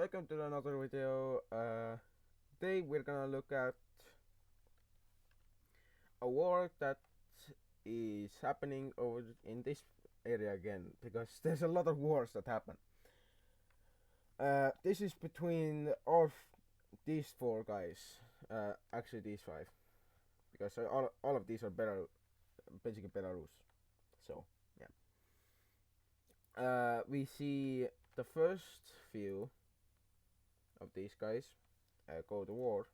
Welcome to another video. Today we're gonna look at a war that is happening over in this area again because there's a lot of wars that happen. This is between these four guys. Actually, these five, because all of these are basically Belarus. So yeah, we see the first few of these guys go to war.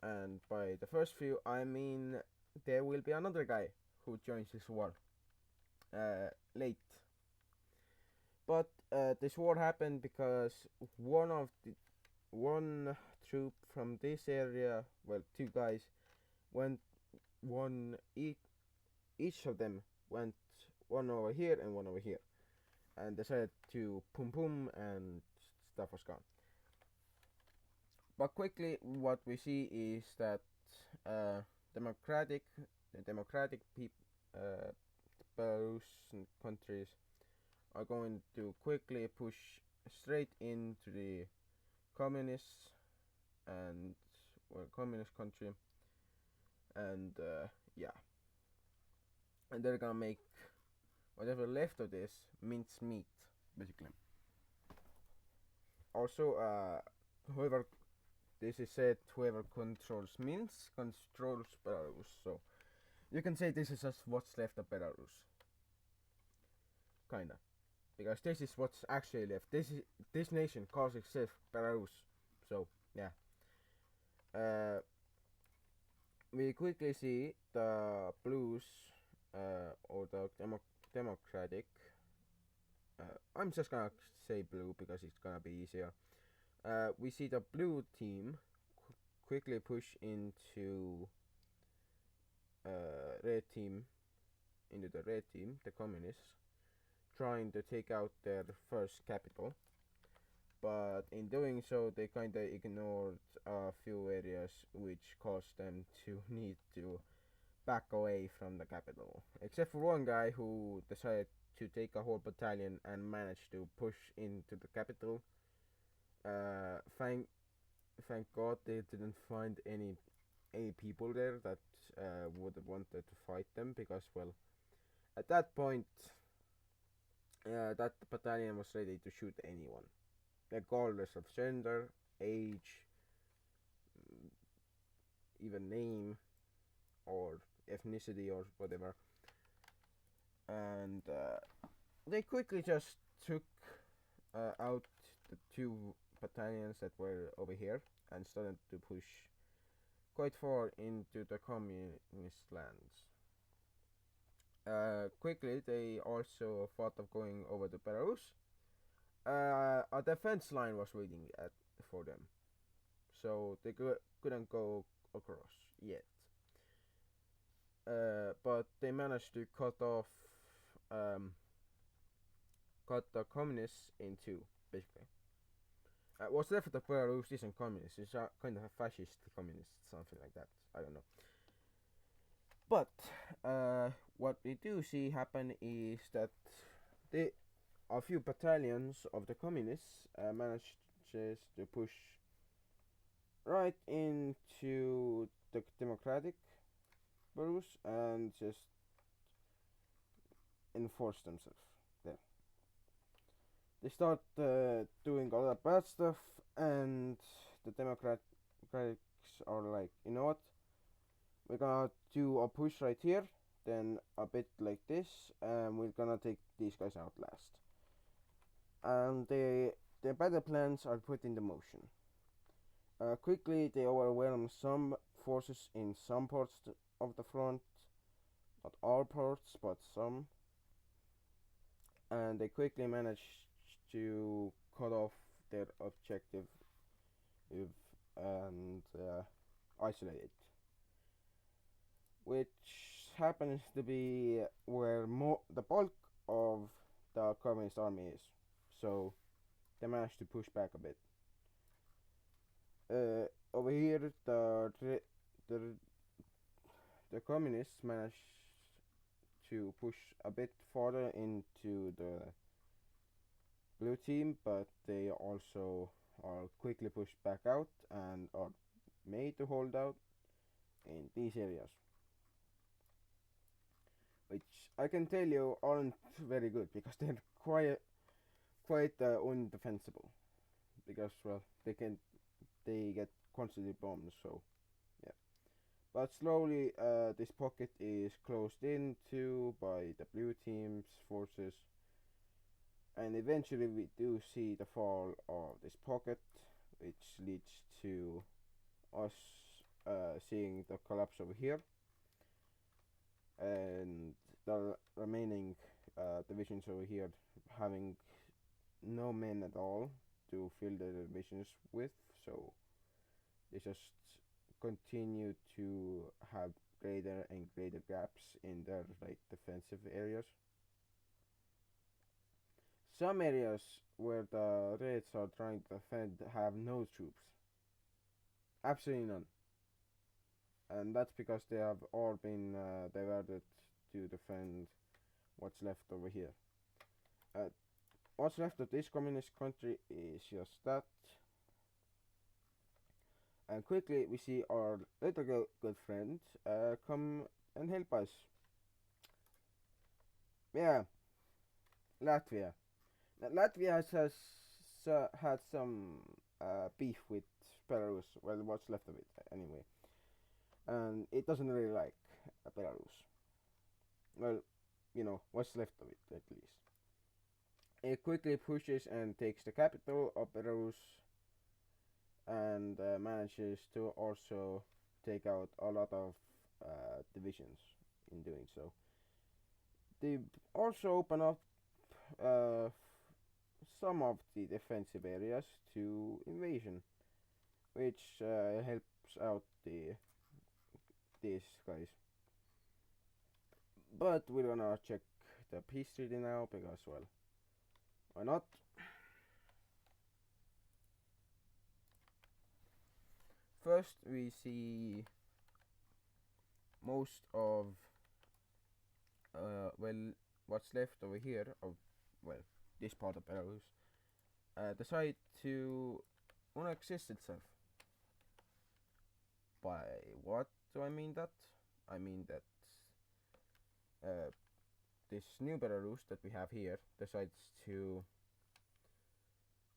And by the first few, I mean there will be another guy who joins this war late. But this war happened because one troop from this area, well, two guys went one each of them went one over here and one over here, and decided to pum and stuff was gone. But quickly, what we see is that uh, democratic Belarusian countries are going to quickly push straight into the communists and communist country, and yeah, and they're gonna make whatever left of this mince meat, basically. Also, whoever this is said, whoever controls Minsk controls Belarus. So you can say this is just what's left of Belarus, kinda, because this is what's actually left. This nation calls itself Belarus. So yeah, we quickly see the blues or the democratic. I'm just gonna say blue because it's gonna be easier. We see the blue team quickly push into red team, the communists, trying to take out their first capital. But in doing so, they kinda ignored a few areas which caused them to need to back away from the capital. Except for one guy who decided to take a whole battalion and managed to push into the capital. Thank God they didn't find any people there that would have wanted to fight them, because well, at that point that battalion was ready to shoot anyone, regardless of gender, age, even name, or ethnicity, or whatever. And they quickly just took out the two battalions that were over here and started to push quite far into the communist lands. Quickly, they also thought of going over to Belarus. A defense line was waiting for them, so they couldn't go across yet. But they managed to cut the communists in two, basically. What's left of the Belarus isn't communist; it's kind of a fascist communist, something like that. I don't know. But what we do see happen is that a few battalions of the communists managed just to push right into the democratic Belarus and just enforce themselves there. They start doing all that bad stuff, and the Democrats are like, you know what? We're gonna do a push right here, then a bit like this, and we're gonna take these guys out last. And their better plans are put into motion. Quickly, they overwhelm some forces in some parts of the front, not all parts, but some. And they quickly manage to cut off their objective and isolate it, which happens to be where the bulk of the communist army is. So they managed to push back a bit. Over here, the communists managed to push a bit farther into the blue team, but they also are quickly pushed back out and are made to hold out in these areas, which I can tell you aren't very good because they're quite undefensible. Because well, they get constantly bombed. So yeah, but slowly this pocket is closed into by the blue team's forces, and eventually we do see the fall of this pocket, which leads to us seeing the collapse over here, and the remaining divisions over here having no men at all to fill their divisions with, so they just continue to have greater and greater gaps in their like defensive areas. Some areas where the Reds are trying to defend have no troops, absolutely none, and that's because they have all been diverted to defend what's left over here. Uh, what's left of this communist country is just that. And quickly we see our little good friend come and help us. Yeah, Latvia. Latvia has had some beef with Belarus. Well, what's left of it anyway, and it doesn't really like Belarus. Well, what's left of it at least. It quickly pushes and takes the capital of Belarus, and manages to also take out a lot of divisions in doing so. They also open up uh, some of the defensive areas to invasion, which helps out these guys. But we're gonna check the peace treaty now because, well, why not? First, we see most of what's left over here of this part of Belarus decide to unexist itself. By what do I mean that? I mean that this new Belarus that we have here decides to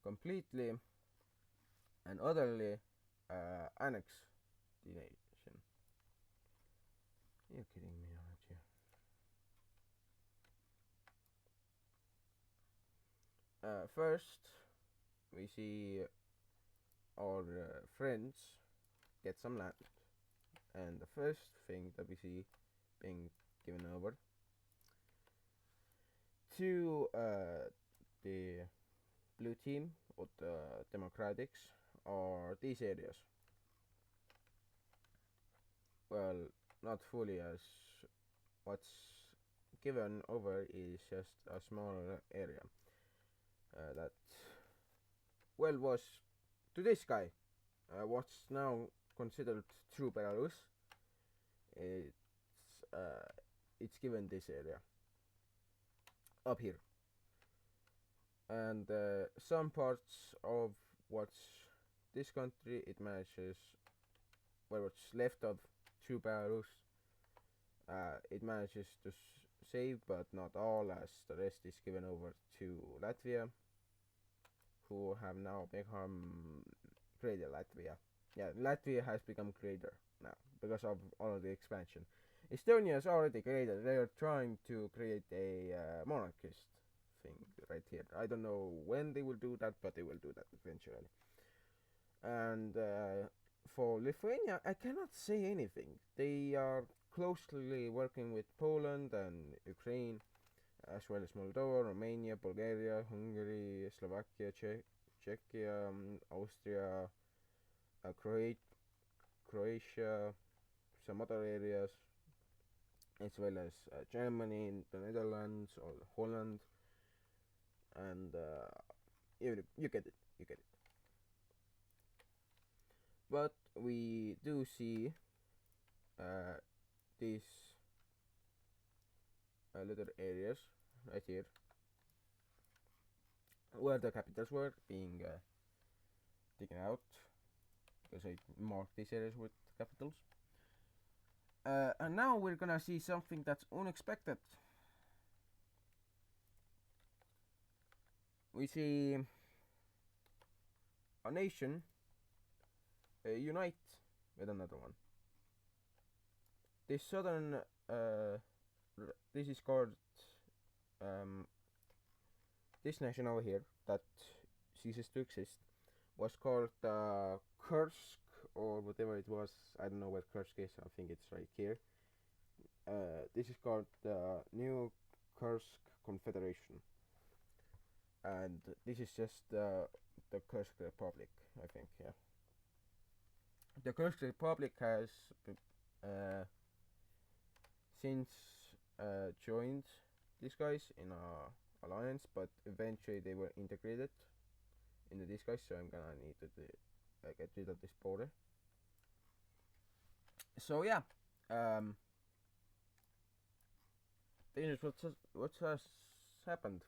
completely and utterly annex the nation. You're kidding me, aren't you? First, we see our friends get some land, and the first thing that we see being given over to the blue team or the Democrats are these areas. Well, not fully, as what's given over is just a small area that was to this guy what's now considered true Belarus. It's given this area up here, and some parts of what's this country it manages, what's left of true Belarus, it manages to save, but not all, as the rest is given over to Latvia, who have now become greater Latvia. Yeah, Latvia has become greater now because of all of the expansion. Estonia is already greater. They are trying to create a monarchist thing right here. I don't know when they will do that, but they will do that eventually. And for Lithuania, I cannot say anything. They are closely working with Poland and Ukraine, as well as Moldova, Romania, Bulgaria, Hungary, Slovakia, Czechia, Austria, Croatia, some other areas, as well as Germany, the Netherlands, or Holland, and you get it, you get it. But we do see these little areas right here where the capitals were being taken out, because I marked these areas with capitals. And now we're gonna see something that's unexpected. We see a nation unite with another one. This southern, this is called, um, this nation over here that ceases to exist was called Kursk or whatever it was. I don't know where Kursk is. I think it's right here. This is called the New Kursk Confederation, and this is just the Kursk Republic, I think. Yeah. The Kursk Republic has since joined these guys in a alliance, but eventually they were integrated into these guys. So I'm gonna need to get rid of this border. So yeah, this is what has happened.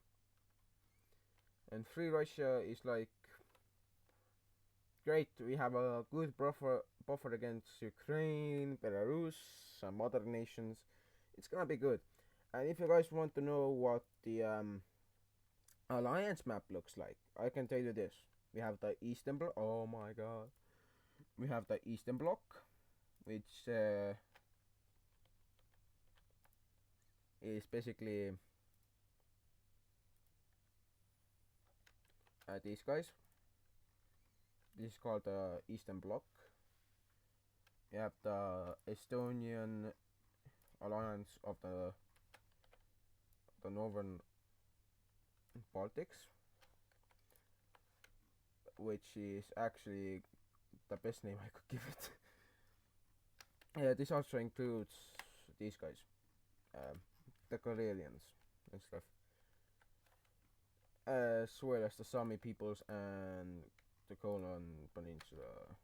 And Free Russia is like, great, we have a good buffer against Ukraine, Belarus, some other nations. It's gonna be good. And if you guys want to know what the alliance map looks like, I can tell you this. We have the Eastern Bloc. Oh my god. We have the Eastern Bloc, which is basically these guys. This is called the Eastern Bloc. You have the Estonian alliance of the Northern Baltics, which is actually the best name I could give it. Yeah, this also includes these guys, the Karelians and stuff, as well as the Sami peoples and the Kolan Peninsula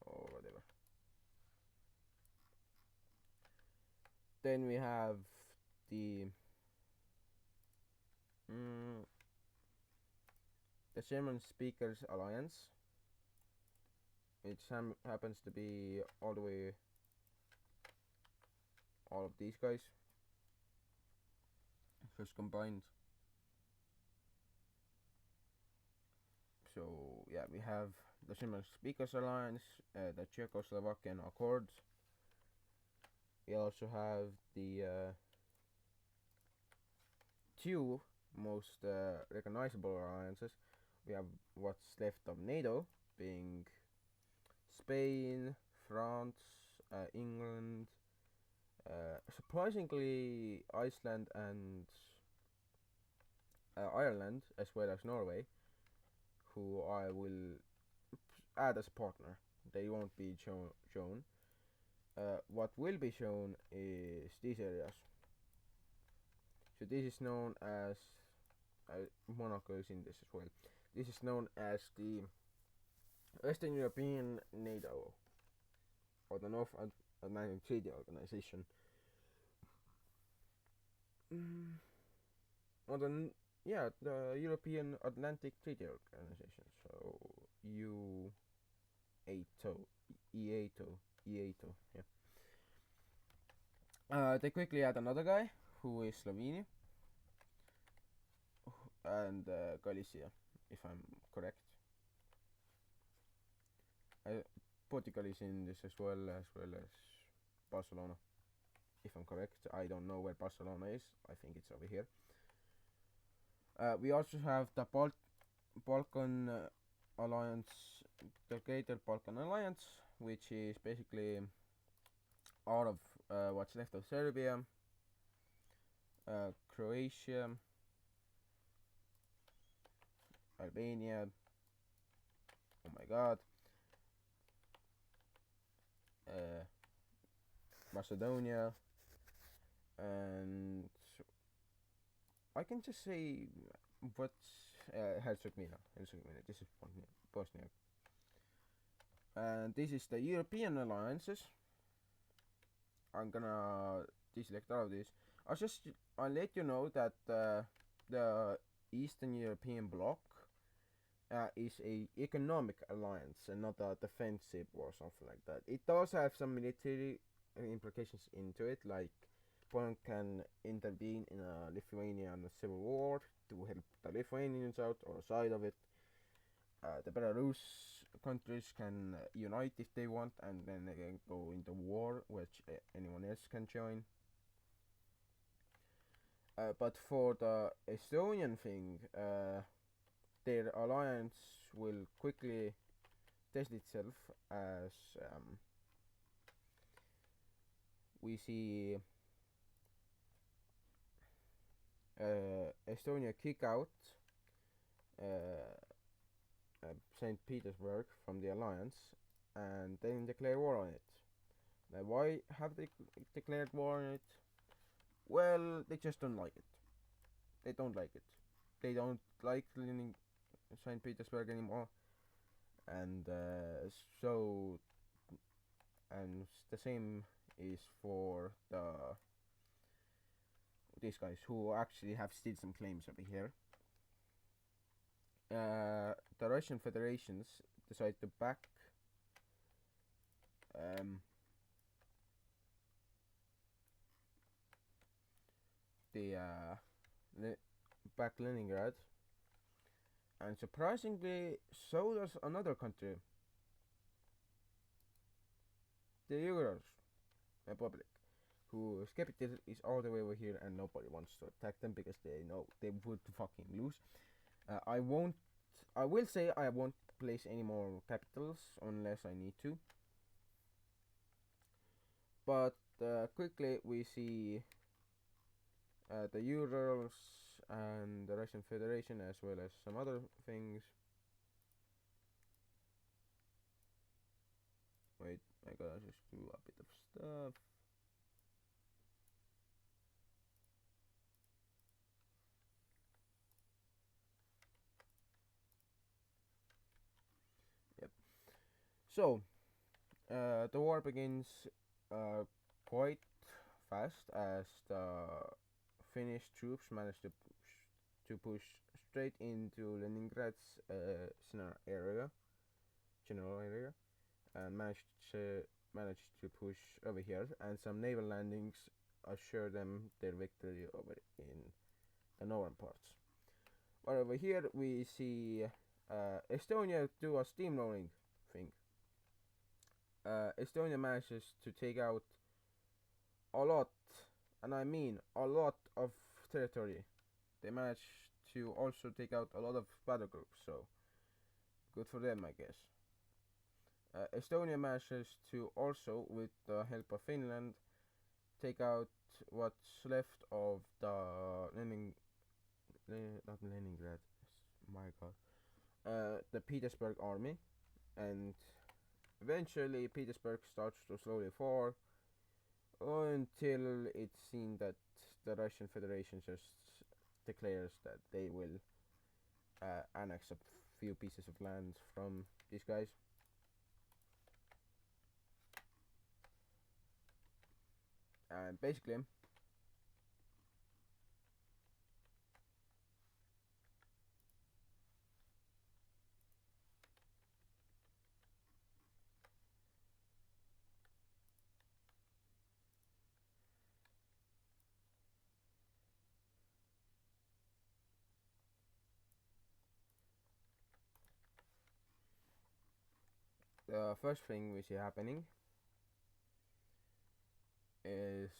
or whatever. Then we have the German Speakers Alliance, which happens to be all of these guys first combined. So yeah, we have the German Speakers Alliance, the Czechoslovakian Accords. We also have the two most recognizable alliances. We have what's left of NATO, being Spain, France, England, surprisingly Iceland and Ireland, as well as Norway, who I will add as a partner. They won't be shown. What will be shown is these areas. So this is known as Monaco is in this as well. This is known as the Western European NATO, or the North Atlantic Treaty Organization. Or the European Atlantic Treaty Organization. So EATO, yeah. They quickly add another guy who is Slovenia and Galicia, if I'm correct. Portugal is in this as well as Barcelona, if I'm correct. I don't know where Barcelona is. I think it's over here. We also have the Balkan Alliance, the Greater Balkan Alliance, which is basically out of what's left of Serbia, Croatia, Albania, oh my god, Macedonia, and I can just say what's Herzegovina. This is Bosnia. And this is the European alliances. I'm gonna deselect all of these. I'll let you know that the Eastern European bloc is a economic alliance and not a defensive or something like that. It does have some military implications into it, like Poland can intervene in a Lithuanian civil war to help the Lithuanians out or side of it. The Belarus countries can unite if they want, and then they can go into war, which anyone else can join. But for the Estonian thing, their alliance will quickly test itself as we see Estonia kick out uh, St. Petersburg from the alliance and then declare war on it. Now, why have they declared war on it? Well, they just don't like it. They don't like it. They don't like St. Petersburg anymore, and so and the same is for these guys who actually have still some claims over here. The Russian Federations decide to back the back Leningrad, and surprisingly, so does another country, the Euros Republic, whose capital is all the way over here, and nobody wants to attack them because they know they would fucking lose. I won't. I will say I won't place any more capitals unless I need to. But quickly we see the Urals and the Russian Federation as well as some other things. Wait, I gotta just do a bit of stuff. Yep. So, the war begins quite fast as the Finnish troops managed to push straight into Leningrad's general area, and managed to push over here, and some naval landings assure them their victory over in the northern parts. But over here we see Estonia do a steamrolling thing. Estonia manages to take out a lot, and I mean a lot of territory. They manage to also take out a lot of battle groups, so good for them, I guess. Estonia manages to also, with the help of Finland, take out what's left of the not Leningrad, my god, the Petersburg army, and eventually Petersburg starts to slowly fall until it's seen that the Russian Federation just declares that they will annex a few pieces of land from these guys. And basically, the first thing we see happening is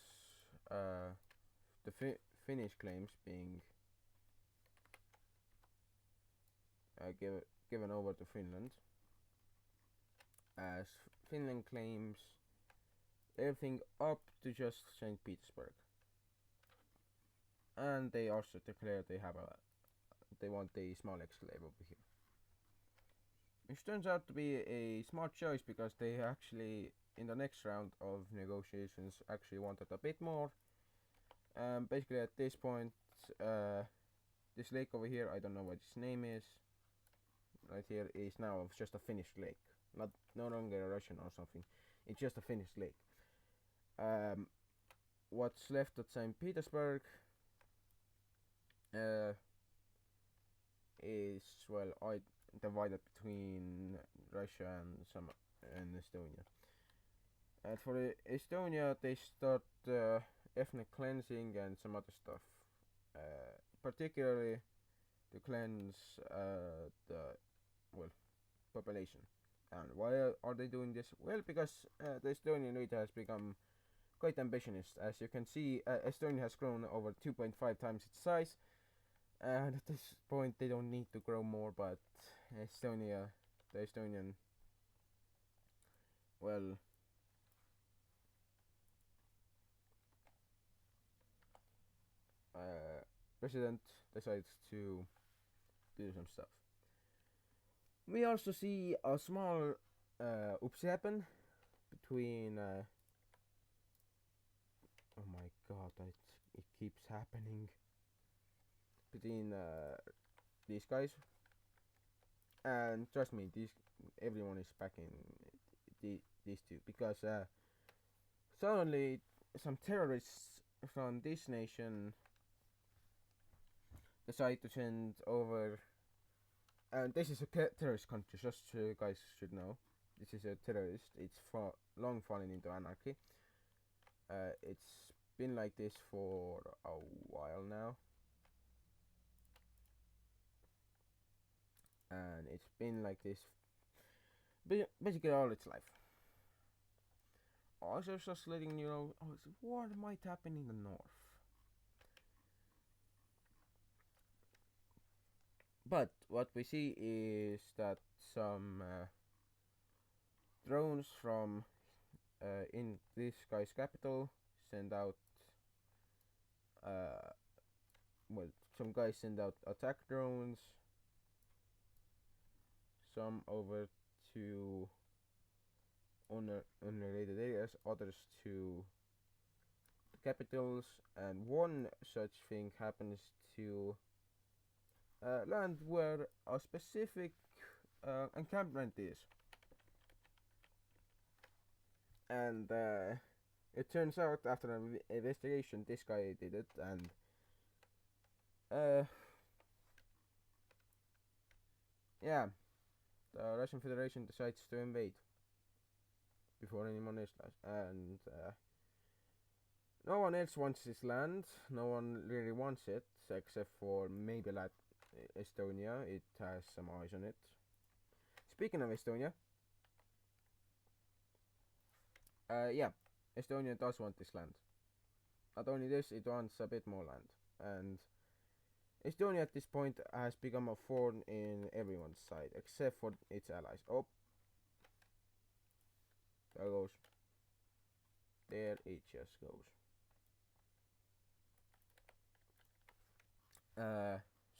the Finnish claims being given over to Finland, as Finland claims everything up to just St. Petersburg, and they also declare they want a small exclave over here, which turns out to be a smart choice because they actually in the next round of negotiations actually wanted a bit more. Basically at this point, this lake over here, I don't know what its name is, right here, is now just a Finnish lake, no longer a Russian or something. It's just a Finnish lake. What's left at St. Petersburg is divided between Russia and Estonia. And for Estonia, they start ethnic cleansing and some other stuff, particularly to cleanse the well population. And why are they doing this? Well, because the Estonian elite has become quite ambitious. As you can see, Estonia has grown over 2.5 times its size, and at this point they don't need to grow more. But Estonia, the Estonian, well, president decides to do some stuff. We also see a small oops happen between. Oh my god, it keeps happening between these guys. And trust me, everyone is backing these two because suddenly some terrorists from this nation decide to send over. And this is a terrorist country, just so you guys should know. This is a terrorist. It's long fallen into anarchy. It's been like this for a while now. And it's been like this basically all its life. Also, just letting you know what might happen in the north. But what we see is that some drones from in this guy's capital send out some guys send out attack drones, some over to unrelated areas, others to the capitals, and one such thing happens to land where a specific encampment is. And it turns out after an investigation this guy did it, and yeah, the Russian Federation decides to invade before anyone else does. And no one else wants this land, no one really wants it, except for maybe like Estonia. It has some eyes on it. Speaking of Estonia, yeah, Estonia does want this land. Not only this, it wants a bit more land. And Estonia at this point has become a thorn in everyone's side, except for its allies. Oh, there goes. There it just goes.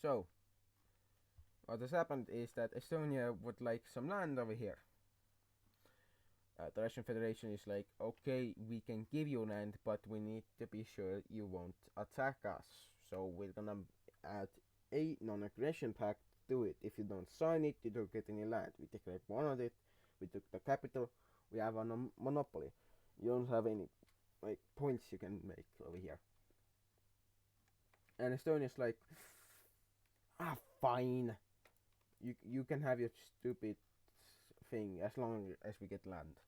So, what has happened is that Estonia would like some land over here. The Russian Federation is like, okay, we can give you land, but we need to be sure you won't attack us. So we're gonna add a non-aggression pact to it. If you don't sign it, you don't get any land. We take like one of it. We took the capital. We have a monopoly. You don't have any like points you can make over here. And Estonia's like, fine. You can have your stupid thing as long as we get land.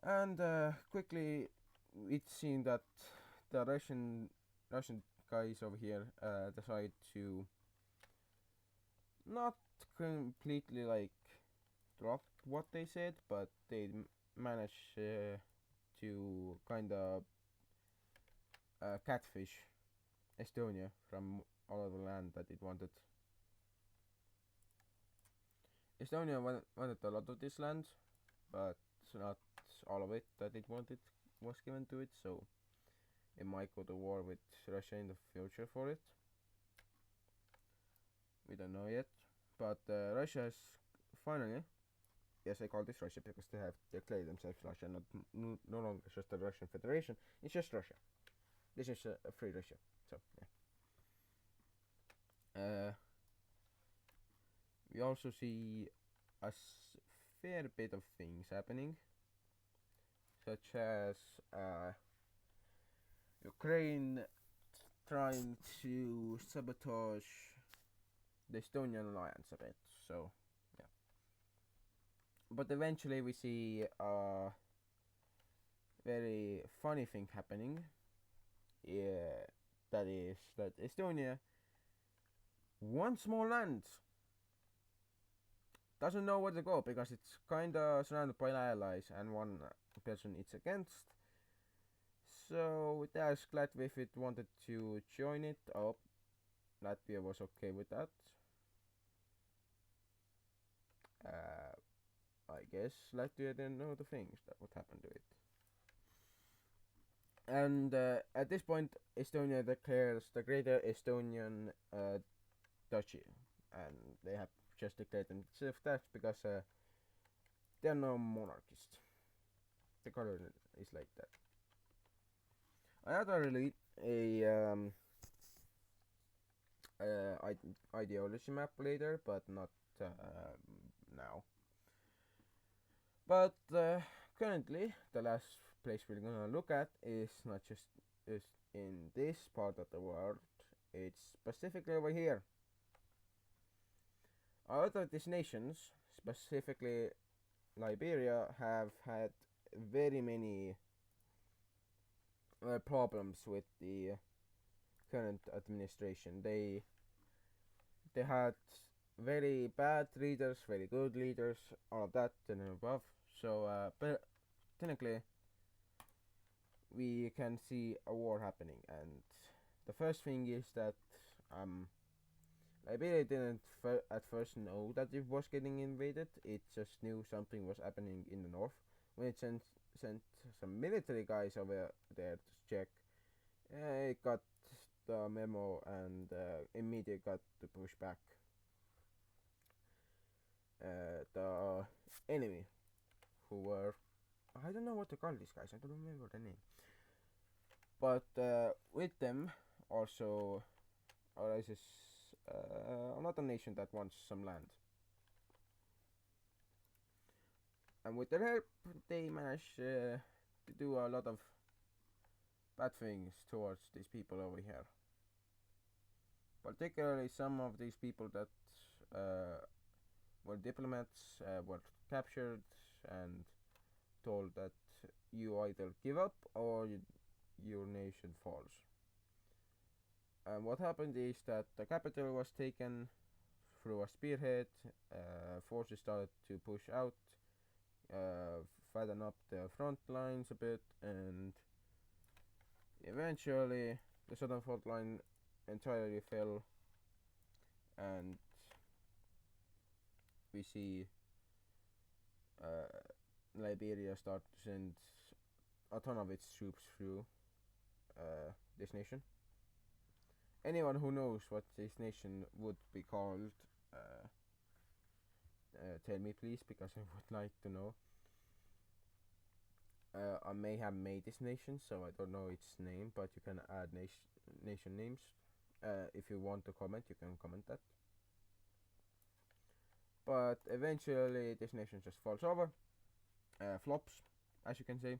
And quickly it's seen that the Russian guys over here decide to not completely like drop what they said, but they manage to kind of catfish Estonia from all of the land that it wanted. Estonia wanted a lot of this land, but not all of it that it wanted was given to it, so it might go to war with Russia in the future for it. We don't know yet, but Russia has finally, yes, I call this Russia because they have declared themselves Russia, no longer just the Russian Federation. It's just Russia. This is a free Russia. So yeah. We also see a fair bit of things happening, such as Ukraine trying to sabotage the Estonian alliance a bit. So yeah, but eventually we see a very funny thing happening. Yeah, that is that Estonia wants more land. Doesn't know where to go because it's kinda surrounded by allies and one person it's against. So it asked Latvia if it wanted to join it. Oh, Latvia was okay with that. Uh, I guess Latvia didn't know the things that would happen to it. And at this point, Estonia declares the Greater Estonian Duchy, and they have just declared themselves that because they are no monarchist. The color is like that. I had already a ideology map later, but not now. But currently, the last place we're gonna look at is not just is in this part of the world. It's specifically over here. Out of these nations, specifically Liberia, have had very many problems with the current administration. They had very bad leaders, very good leaders, all of that and above. So, but technically, we can see a war happening. And the first thing is that Liberia didn't at first know that it was getting invaded. It just knew something was happening in the north. When it sent some military guys over there to check, it got the memo and immediately got to push back the enemy, who were, I don't know what to call these guys. I don't remember the name. But with them also arises another nation that wants some land. And with their help, they manage to do a lot of bad things towards these people over here. Particularly some of these people that were diplomats were captured and told that you either give up or your nation falls. And what happened is that the capital was taken through a spearhead, forces started to push out, fatten up the front lines a bit, and eventually the southern front line entirely fell, and we see Liberia start to send a ton of its troops through this nation. Anyone who knows what this nation would be called, tell me please, because I would like to know. I may have made this nation, so I don't know its name, but you can add nation names. If you want to comment, you can comment that. But eventually, this nation just falls over, flops, as you can say.